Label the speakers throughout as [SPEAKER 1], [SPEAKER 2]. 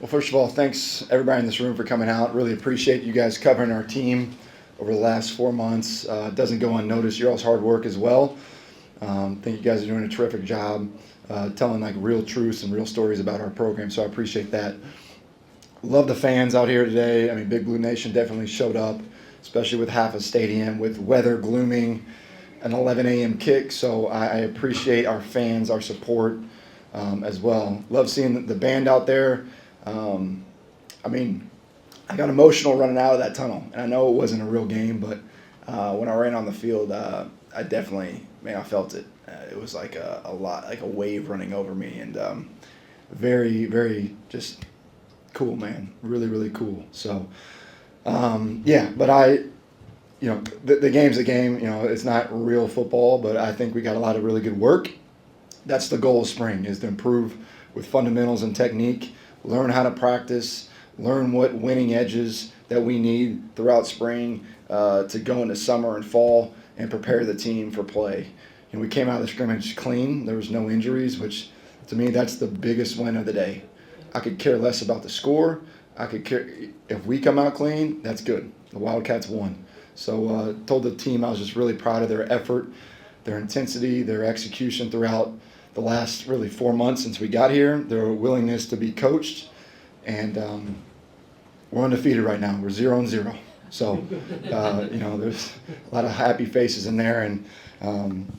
[SPEAKER 1] Well, first of all, thanks everybody in this room for coming out. Really appreciate you guys covering our team over the last 4 months. It doesn't go unnoticed. Your all's hard work as well. Think you guys are doing a terrific job telling like real truths and real stories about our program, so I appreciate that. Love the fans out here today. I mean, Big Blue Nation definitely showed up, especially with half a stadium, with weather glooming, an 11 a.m. kick. So I appreciate our fans, our support as well. Love seeing the band out there. I mean, I got emotional running out of that tunnel, and I know it wasn't a real game, but when I ran on the field, I definitely, man, I felt it. It was like a lot, like a wave running over me, and very, very just cool, man. Really, really cool. So, yeah, but the game's a game. You know, it's not real football, but I think we got a lot of really good work. That's the goal of spring, is to improve with fundamentals and technique, learn how to practice, learn what winning edges that we need throughout spring to go into summer and fall and prepare the team for play. And we came out of the scrimmage clean. There was no injuries, which to me, that's the biggest win of the day. I could care less about the score. I could care if we come out clean, that's good. The Wildcats won. So told the team I was just really proud of their effort, their intensity, their execution throughout the last really 4 months since we got here, their willingness to be coached, and we're undefeated right now. We're 0-0. So, there's a lot of happy faces in there, and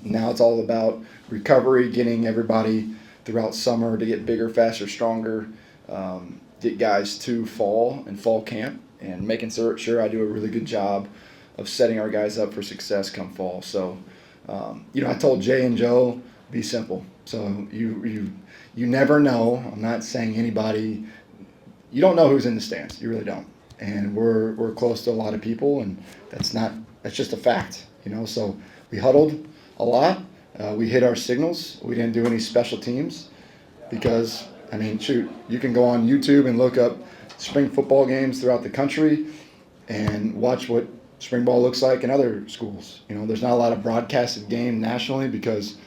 [SPEAKER 1] now it's all about recovery, getting everybody throughout summer to get bigger, faster, stronger, get guys to fall and fall camp, and making sure I do a really good job of setting our guys up for success come fall. So, I told Jay and Joe, be simple. So you never know. I'm not saying anybody. You don't know who's in the stands. You really don't. And we're close to a lot of people, and that's just a fact. So we huddled a lot. We hit our signals. We didn't do any special teams because, I mean, shoot, you can go on YouTube and look up spring football games throughout the country and watch what spring ball looks like in other schools. There's not a lot of broadcasted game nationally because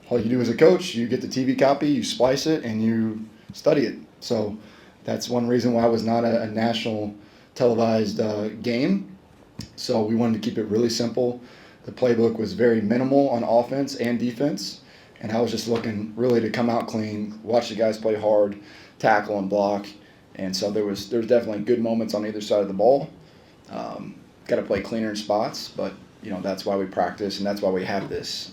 [SPEAKER 1] all you do as a coach, you get the TV copy, you splice it, and you study it. So that's one reason why it was not a national televised game. So we wanted to keep it really simple. The playbook was very minimal on offense and defense, and I was just looking really to come out clean, watch the guys play hard, tackle and block. And so there's definitely good moments on either side of the ball. Got to play cleaner in spots, but that's why we practice, and that's why we have this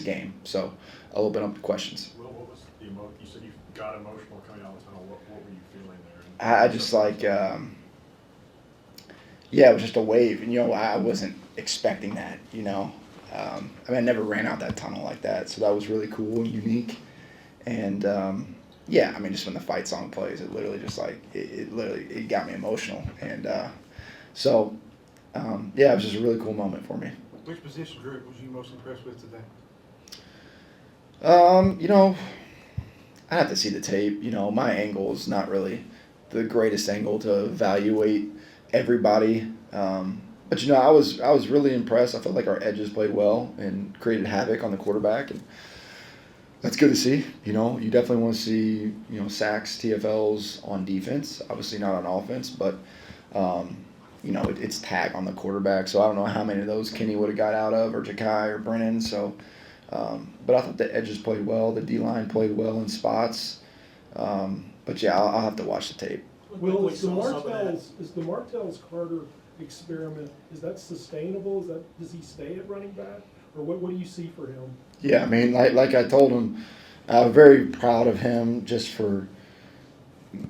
[SPEAKER 1] game. So I'll open up the questions.
[SPEAKER 2] Well, what was the emotion? You said you got emotional coming out of the tunnel. What were you feeling there?
[SPEAKER 1] I just like, it was just a wave, and I wasn't expecting that. I never ran out that tunnel like that, so that was really cool and unique. And just when the fight song plays, it literally just like it got me emotional, and it was just a really cool moment for me.
[SPEAKER 3] Which position group was you most impressed with today?
[SPEAKER 1] I have to see the tape. My angle is not really the greatest angle to evaluate everybody. But I was really impressed. I felt like our edges played well and created havoc on the quarterback, and that's good to see. You definitely want to see sacks, TFLs on defense. Obviously not on offense, but it's tag on the quarterback. So I don't know how many of those Kenny would have got out of, or Ja'Kai or Brennan. So, but I thought the edges played well. The D-line played well in spots. But yeah, I'll have to watch the tape.
[SPEAKER 4] Will, is the Martell's Carter experiment, is that sustainable? Does he stay at running back, or what do you see for him?
[SPEAKER 1] Yeah, I mean, like I told him, I'm very proud of him just for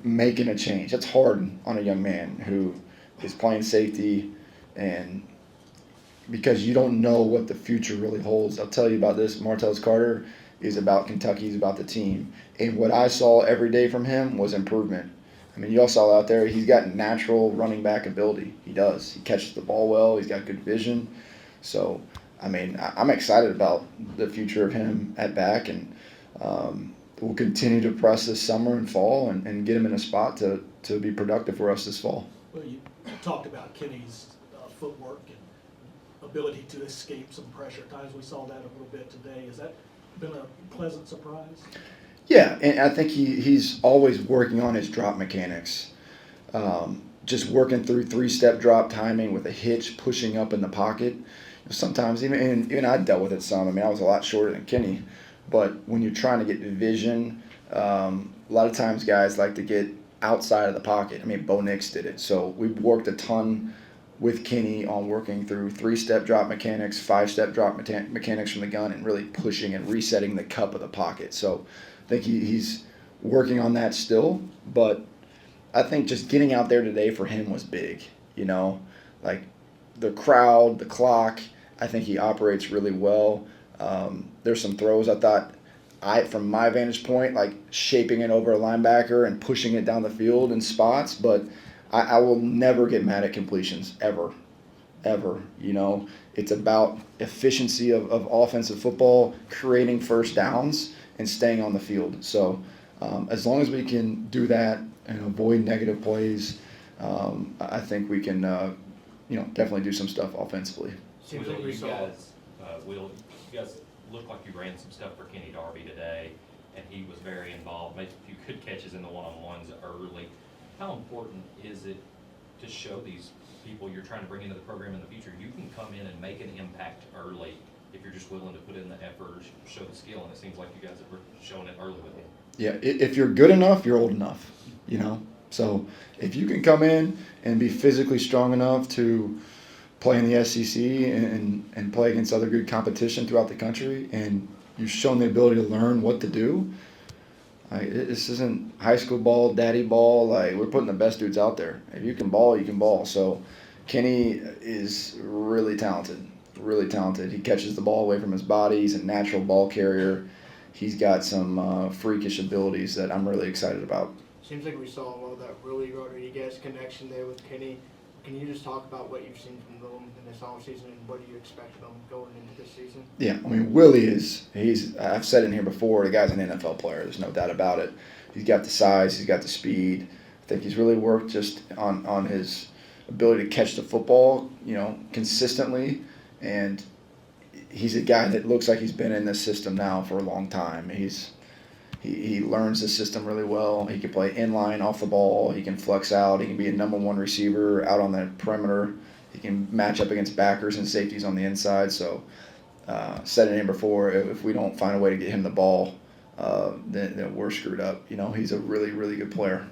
[SPEAKER 1] making a change. That's hard on a young man who is playing safety, and because you don't know what the future really holds. I'll tell you about this. Martell's Carter is about Kentucky. He's about the team. And what I saw every day from him was improvement. I mean, you all saw out there, he's got natural running back ability. He does. He catches the ball well. He's got good vision. So, I mean, I'm excited about the future of him at back, and we'll continue to press this summer and fall and get him in a spot to be productive for us this fall.
[SPEAKER 5] Well, you talked about Kenny's footwork and ability to escape some pressure. At times we saw that a little bit today. Has that been a pleasant surprise?
[SPEAKER 1] Yeah, and I think he's always working on his drop mechanics. Just working through three-step drop timing with a hitch, pushing up in the pocket. Sometimes even I dealt with it some. I mean, I was a lot shorter than Kenny, but when you're trying to get vision, a lot of times guys like to get outside of the pocket. I mean, Bo Nix did it. So we've worked a ton with Kenny on working through three-step drop mechanics, five-step drop mechanics from the gun, and really pushing and resetting the cup of the pocket. So I think he's working on that still, but I think just getting out there today for him was big. You know, like the crowd, the clock. I think he operates really well. There's some throws I thought from my vantage point, like shaping it over a linebacker and pushing it down the field in spots, but I will never get mad at completions ever. You know, it's about efficiency of offensive football, creating first downs and staying on the field. So as long as we can do that and avoid negative plays, I think we can, definitely do some stuff offensively.
[SPEAKER 3] Seems
[SPEAKER 6] Will,
[SPEAKER 3] like we
[SPEAKER 6] you
[SPEAKER 3] saw.
[SPEAKER 6] guys, you guys looked like you ran some stuff for Kenny Darby today, and he was very involved, made a few good catches in the one-on-ones early. How important is it to show these people you're trying to bring into the program in the future, you can come in and make an impact early if you're just willing to put in the effort or show the skill, and it seems like you guys have shown it early with him.
[SPEAKER 1] Yeah, if you're good enough, you're old enough, you know. So if you can come in and be physically strong enough to play in the SEC and play against other good competition throughout the country, and you've shown the ability to learn what to do, this isn't high school ball, daddy ball. Like, we're putting the best dudes out there. If you can ball, you can ball. So Kenny is really talented, really talented. He catches the ball away from his body. He's a natural ball carrier. He's got some freakish abilities that I'm really excited about.
[SPEAKER 7] Seems like we saw a lot of that really Rodriguez connection there with Kenny. Can you just talk about what you've seen from them in this offseason and what do you expect from them going into this season?
[SPEAKER 1] Yeah, I mean, Willie I've said it in here before, the guy's an NFL player. There's no doubt about it. He's got the size, he's got the speed. I think he's really worked just on his ability to catch the football, consistently. And he's a guy that looks like he's been in this system now for a long time. He learns the system really well. He can play inline off the ball. He can flex out. He can be a number one receiver out on the perimeter. He can match up against backers and safeties on the inside. So, said it in before, if we don't find a way to get him the ball, then we're screwed up. He's a really, really good player.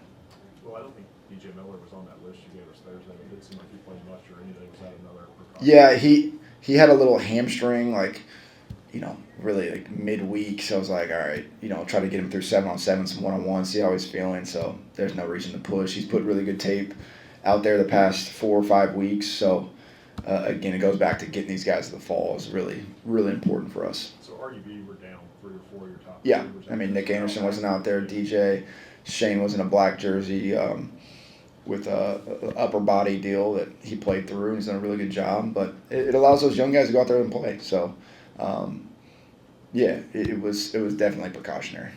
[SPEAKER 2] Well, I don't think DJ Miller was on that list you gave us Thursday. It didn't seem like he played much or anything. Was that another precaution?
[SPEAKER 1] Yeah, he had a little hamstring, really like midweek. So I was like, all right, try to get him through 7-on-7, some 1-on-1, see how he's feeling. So there's no reason to push. He's put really good tape out there the past 4 or 5 weeks. So again, it goes back to getting these guys to the fall is really, really important for us.
[SPEAKER 2] So RUB were down 3 or 4 of your top
[SPEAKER 1] Yeah,
[SPEAKER 2] receivers.
[SPEAKER 1] I mean, Nick Anderson wasn't out there. DJ Shane was in a black jersey with a upper body deal that he played through, and he's done a really good job. But it allows those young guys to go out there and play. So, it was definitely precautionary.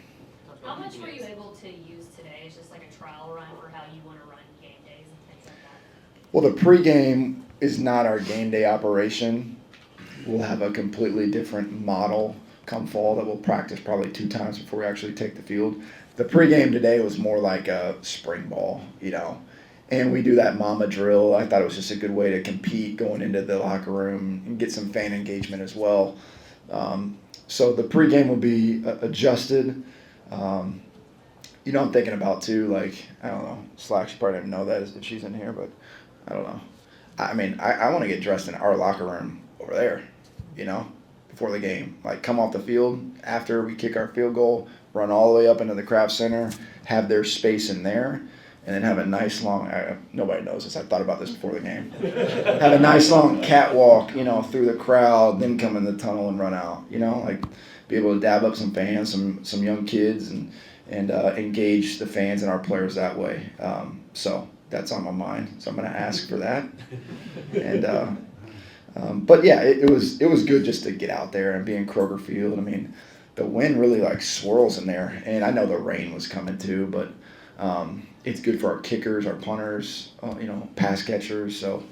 [SPEAKER 8] How much were you able to use today as just like a trial run for how you want to run game days and things like that?
[SPEAKER 1] Well, the pregame is not our game day operation. We'll have a completely different model come fall that we'll practice probably 2 times before we actually take the field. The pregame today was more like a spring ball, and we do that mama drill. I thought it was just a good way to compete going into the locker room and get some fan engagement as well. So the pregame will be adjusted. I'm thinking about too, I don't know, Slack, she probably didn't know that if she's in here, but I don't know. I mean, I want to get dressed in our locker room over there, before the game. Come off the field after we kick our field goal, run all the way up into the craft center, have their space in there, and then have a nice long, nobody knows this, I thought about this before the game. Have a nice long catwalk, through the crowd, then come in the tunnel and run out, be able to dab up some fans, some young kids, and engage the fans and our players that way. So that's on my mind. So I'm going to ask for that. And but yeah, it was good just to get out there and be in Kroger Field. I mean, the wind really swirls in there, and I know the rain was coming too, but it's good for our kickers, our punters, pass catchers. So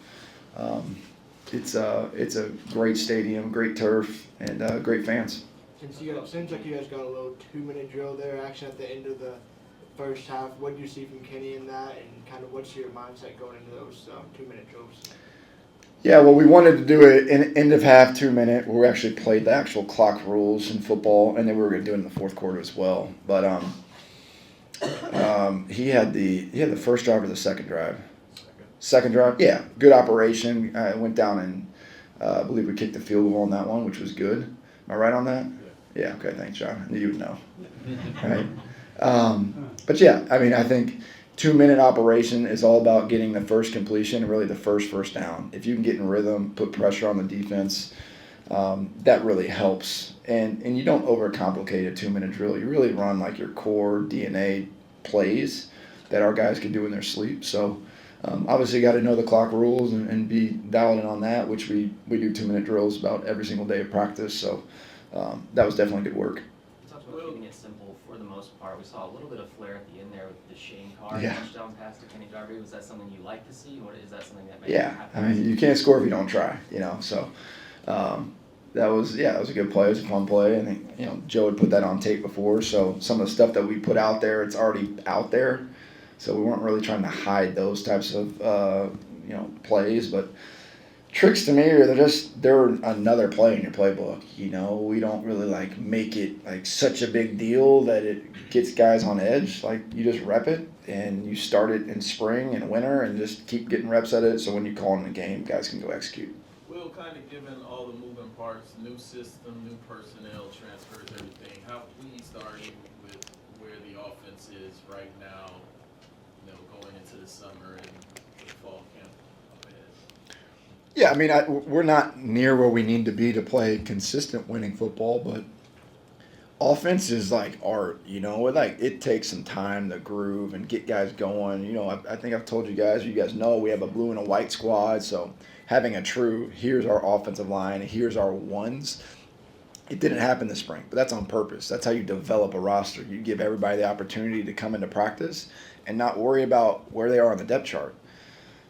[SPEAKER 1] it's a great stadium, great turf, and great fans.
[SPEAKER 7] Seems like you guys got a little 2-minute drill there, action at the end of the first half. What do you see from Kenny in that, and kind of what's your mindset going into those 2-minute drills?
[SPEAKER 1] Yeah, well, we wanted to do an end of half 2-minute where we actually played the actual clock rules in football, and then we were going to do it in the fourth quarter as well. But he had the first drive or the second drive. Second drive, yeah, good operation. Went down and I believe we kicked the field goal on that one, which was good. Am I right on that? Yeah. Okay. Thanks, John. I knew you would know. Right. But yeah, I mean, I think 2-minute operation is all about getting the first completion and really the first down. If you can get in rhythm, put pressure on the defense, that really helps. And you don't overcomplicate a 2-minute drill. You really run like your core DNA plays that our guys can do in their sleep. So obviously you got to know the clock rules and be dialed in on that, which we do 2-minute drills about every single day of practice. So that was definitely good work.
[SPEAKER 9] You talked about keeping it simple for the most part. We saw a little bit of flair at the end there with the Shane Carr touchdown pass to Kenny Darby. Was that something you like to see, or is that something that makes you happy?
[SPEAKER 1] I mean, you can't score if you don't try, So that was a good play. It was a fun play. I think, Joe had put that on tape before. So some of the stuff that we put out there, it's already out there. So we weren't really trying to hide those types of, plays. But tricks to me they're another play in your playbook. We don't really make it like such a big deal that it gets guys on edge. Like you just rep it and you start it in spring and winter and just keep getting reps at it. So when you call in the game, guys can go execute.
[SPEAKER 10] Will, kind of given all the moving parts, new system, new personnel, transfers, everything, how pleased are you with where the offense is right now, going into the summer and the fall camp up ahead?
[SPEAKER 1] Yeah, I mean, we're not near where we need to be to play consistent winning football, but offense is like art, it takes some time to groove and get guys going. I think I've told you guys know we have a blue and a white squad, so having a true, here's our offensive line, here's our ones, it didn't happen this spring, but that's on purpose. That's how you develop a roster. You give everybody the opportunity to come into practice and not worry about where they are on the depth chart.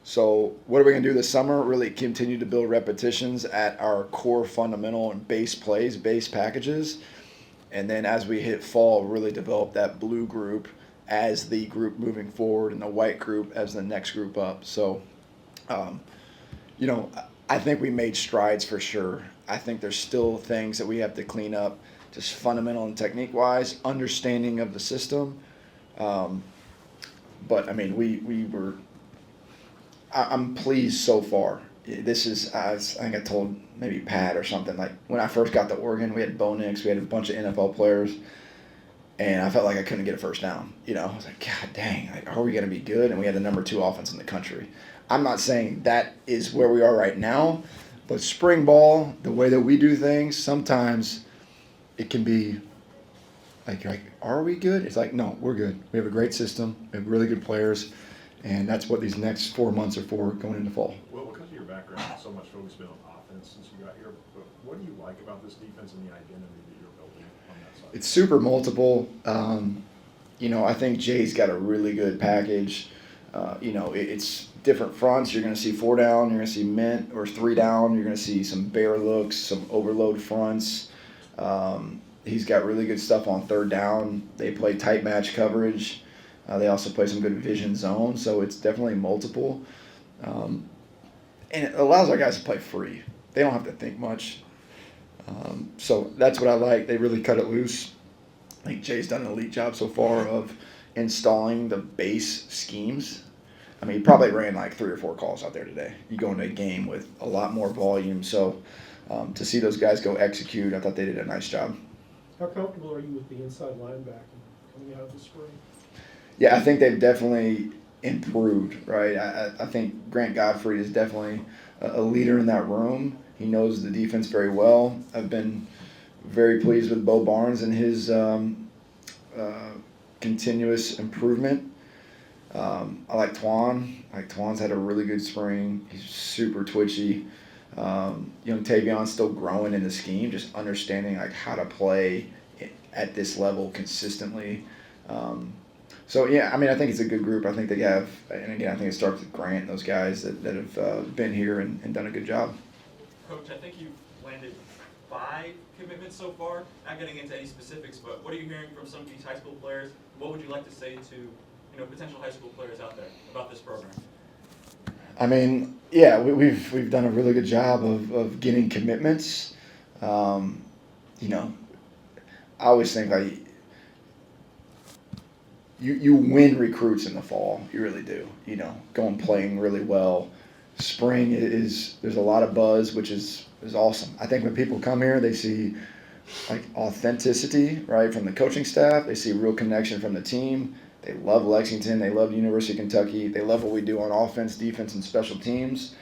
[SPEAKER 1] So what are we going to do this summer? Really continue to build repetitions at our core fundamental and base plays, base packages. And then as we hit fall, really develop that blue group as the group moving forward and the white group as the next group up. So, I think we made strides for sure. I think there's still things that we have to clean up, just fundamental and technique-wise, understanding of the system. But, I mean, I'm pleased so far. This is, I think I told maybe Pat or something, like when I first got to Oregon, we had Bo Nix, we had a bunch of NFL players, and I felt like I couldn't get a first down. I was like, God dang, are we going to be good? And we had the number 2 offense in the country. I'm not saying that is where we are right now, but spring ball, the way that we do things, sometimes it can be like, are we good? It's like, no, we're good. We have a great system. We have really good players. And that's what these next 4 months are for going into fall.
[SPEAKER 2] Well, because of your background, so much focus been on offense since you got here. But what do you like about this defense and the identity that you're building on that side?
[SPEAKER 1] It's super multiple. I think Jay's got a really good package. It's different fronts. You're going to see 4 down. You're going to see mint or 3 down. You're going to see some bear looks, some overload fronts. He's got really good stuff on 3rd down. They play tight match coverage. They also play some good vision zone, so it's definitely multiple. And it allows our guys to play free. They don't have to think much. So that's what I like. They really cut it loose. I think Jay's done an elite job so far of installing the base schemes. I mean, he probably ran like 3 or 4 calls out there today. You go into a game with a lot more volume. So to see those guys go execute, I thought they did a nice job.
[SPEAKER 4] How comfortable are you with the inside linebacking coming out of the spring?
[SPEAKER 1] Yeah, I think they've definitely improved, right? I think Grant Godfrey is definitely a leader in that room. He knows the defense very well. I've been very pleased with Bo Barnes and his continuous improvement. I like Twan. Twan's had a really good spring. He's super twitchy. Tavion's still growing in the scheme, just understanding how to play at this level consistently. So, yeah, I mean, I think it's a good group. I think they have, and again, I think it starts with Grant and those guys that have been here and done a good job.
[SPEAKER 11] Coach, I think you've landed 5 commitments so far. Not getting into any specifics, but what are you hearing from some of these high school players? What would you like to say to potential high school players out there about this program?
[SPEAKER 1] I mean, yeah, we've done a really good job of getting commitments. You know, I always think like you win recruits in the fall. You really do. You know, going playing really well. Spring there's a lot of buzz, which is awesome. I think when people come here, they see like authenticity, right, from the coaching staff. They see real connection from the team. They love Lexington. They love the University of Kentucky. They love what we do on offense, defense, and special teams.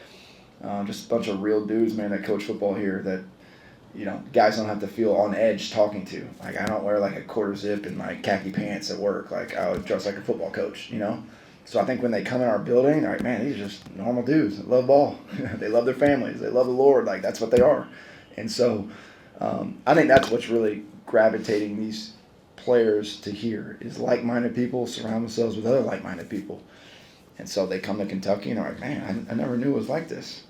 [SPEAKER 1] Just a bunch of real dudes, man, that coach football here that, you know, guys don't have to feel on edge talking to. Like, I don't wear like a quarter zip and like khaki pants at work. Like, I would dress like a football coach, you know? So I think when they come in our building, they're like, man, these are just normal dudes that love ball. They love their families. They love the Lord. Like, that's what they are. And so I think that's what's really gravitating these players to here is like-minded people surround themselves with other like-minded people. And so they come to Kentucky and they're like, man, I never knew it was like this.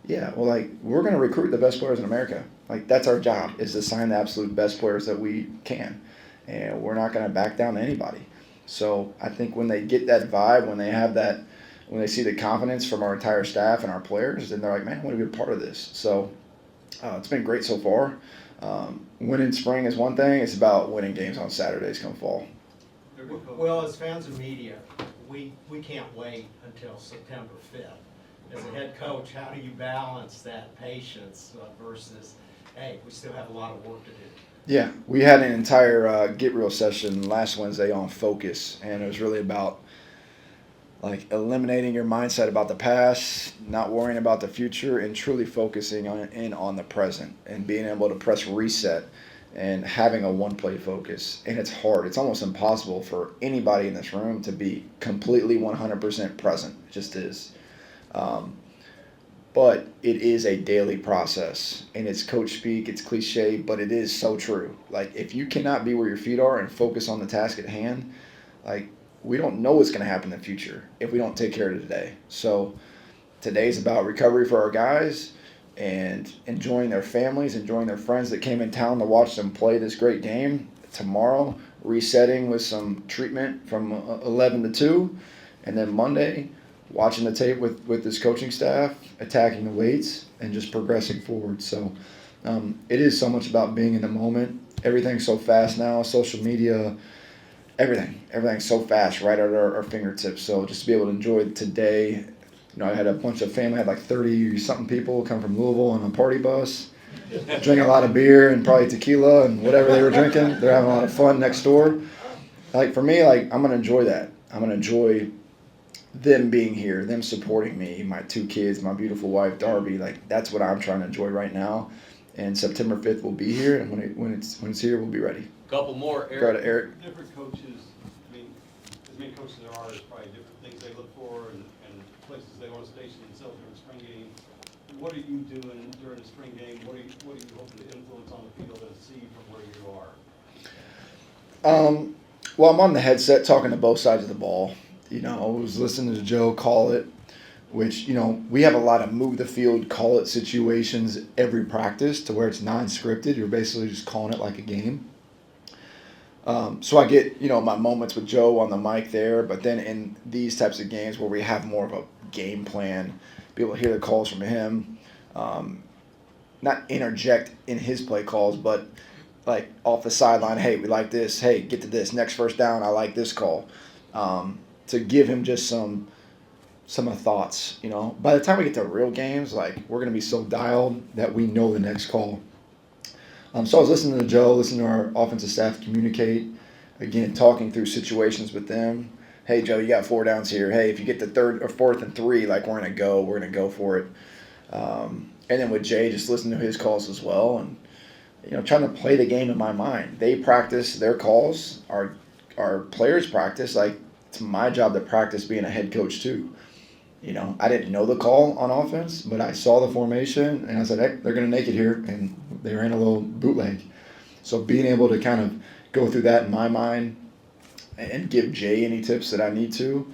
[SPEAKER 1] Yeah, well, like, we're going to recruit the best players in America. Like, that's our job, is to sign the absolute best players that we can. And we're not going to back down to anybody. So I think when they get that vibe, when they have that, when they see the confidence from our entire staff and our players, then they're like, man, I want to be a part of this. So it's been great so far. Winning spring is one thing. It's about winning games on Saturdays come fall.
[SPEAKER 12] Well, as fans of media, we can't wait until September 5th. As a head coach, how do you balance that patience versus, hey, we still have a lot of work to do?
[SPEAKER 1] Yeah, we had an entire Get Real session last Wednesday on focus, and it was really about like eliminating your mindset about the past, not worrying about the future, and truly focusing on the present and being able to press reset and having a one-play focus. And it's hard. It's almost impossible for anybody in this room to be completely 100% present. It just is. But it is a daily process, and it's coach speak, it's cliche, but it is so true. Like, if you cannot be where your feet are and focus on the task at hand, like, we don't know what's going to happen in the future if we don't take care of today. So today's about recovery for our guys and enjoying their families, enjoying their friends that came in town to watch them play this great game. Tomorrow, resetting with some treatment from 11 to 2, and then Monday, watching the tape with this coaching staff, attacking the weights, and just progressing forward. So it is so much about being in the moment. Everything's so fast now, social media, everything's so fast right at our fingertips. So just to be able to enjoy today. You know, I had a bunch of family, I had like 30-something people come from Louisville on a party bus, drinking a lot of beer and probably tequila and whatever they were drinking. They're having a lot of fun next door. Like, for me, like, I'm going to enjoy that. I'm going to enjoy them being here, them supporting me, my 2 kids, my beautiful wife, Darby. Like, that's what I'm trying to enjoy right now. And September 5th will be here, and when it's here, we'll be ready.
[SPEAKER 11] Couple more, Eric.
[SPEAKER 1] Go to Eric.
[SPEAKER 13] Different coaches, I mean, as many coaches there are, there's probably different things they look for and places they want to station themselves during the spring game. What are you doing during the spring game? What are you hoping to influence on the field and see from where you are?
[SPEAKER 1] Well, I'm on the headset talking to both sides of the ball. You know, I was listening to Joe call it, which, you know, we have a lot of move the field, call it situations every practice to where it's non-scripted. You're basically just calling it like a game. So I get, you know, my moments with Joe on the mic there, but then in these types of games where we have more of a game plan, be able to hear the calls from him, not interject in his play calls, but like off the sideline, hey, we like this, hey, get to this, next first down, I like this call. To give him just some thoughts, you know. By the time we get to real games, like, we're going to be so dialed that we know the next call. So I was listening to Joe, listening to our offensive staff communicate, again, talking through situations with them. Hey, Joe, you got 4 downs here. Hey, if you get the 3rd or 4th and 3, like, we're going to go for it. And then with Jay, just listening to his calls as well, and, you know, trying to play the game in my mind. They practice their calls, our players practice. Like, it's my job to practice being a head coach too. You know, I didn't know the call on offense, but I saw the formation, and I said, hey, they're going to make it here, and they ran a little bootleg. So being able to kind of go through that in my mind and give Jay any tips that I need to,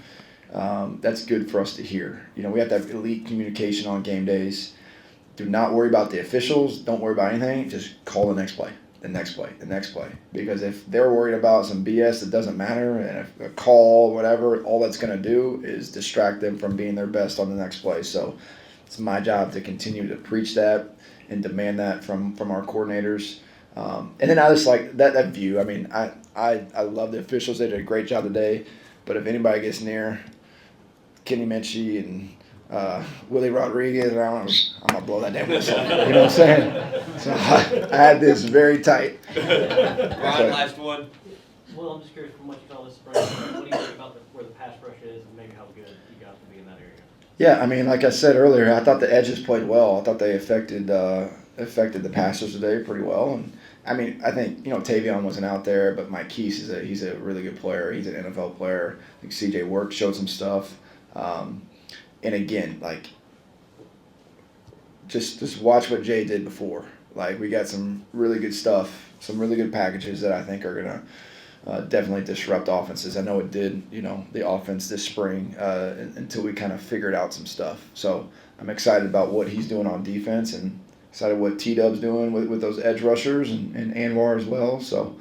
[SPEAKER 1] that's good for us to hear. You know, we have to have elite communication on game days, do not worry about the officials. Don't worry about anything. Just call the next play, the next play, the next play. Because if they're worried about some BS that doesn't matter, and if a call, whatever, all that's going to do is distract them from being their best on the next play. So it's my job to continue to preach that and demand that from our coordinators. And then I just like that view. I mean, I love the officials. They did a great job today. But if anybody gets near Kenny Minchie and Willie Rodriguez, I'm gonna blow that damn whistle. You know what I'm saying? So I had this very tight.
[SPEAKER 11] Ron, last one.
[SPEAKER 9] Well, I'm just curious from what you saw this spring, what do you think about where the pass rush is and maybe how good you got to be in that area?
[SPEAKER 1] Yeah, I mean, like I said earlier, I thought the edges played well. I thought they affected the passers today pretty well. And I mean, I think Tavion wasn't out there, but Mike Keese he's a really good player. He's an NFL player. I think C.J. Work showed some stuff. And again, like, just watch what Jay did before. Like, we got some really good stuff, some really good packages that I think are gonna definitely disrupt offenses. I know it did, the offense this spring until we kind of figured out some stuff. So I'm excited about what he's doing on defense and excited what T-Dub's doing with those edge rushers and Anwar as well. So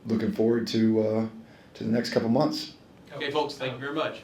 [SPEAKER 1] looking forward to the next couple months.
[SPEAKER 11] Okay, folks, thank you very much.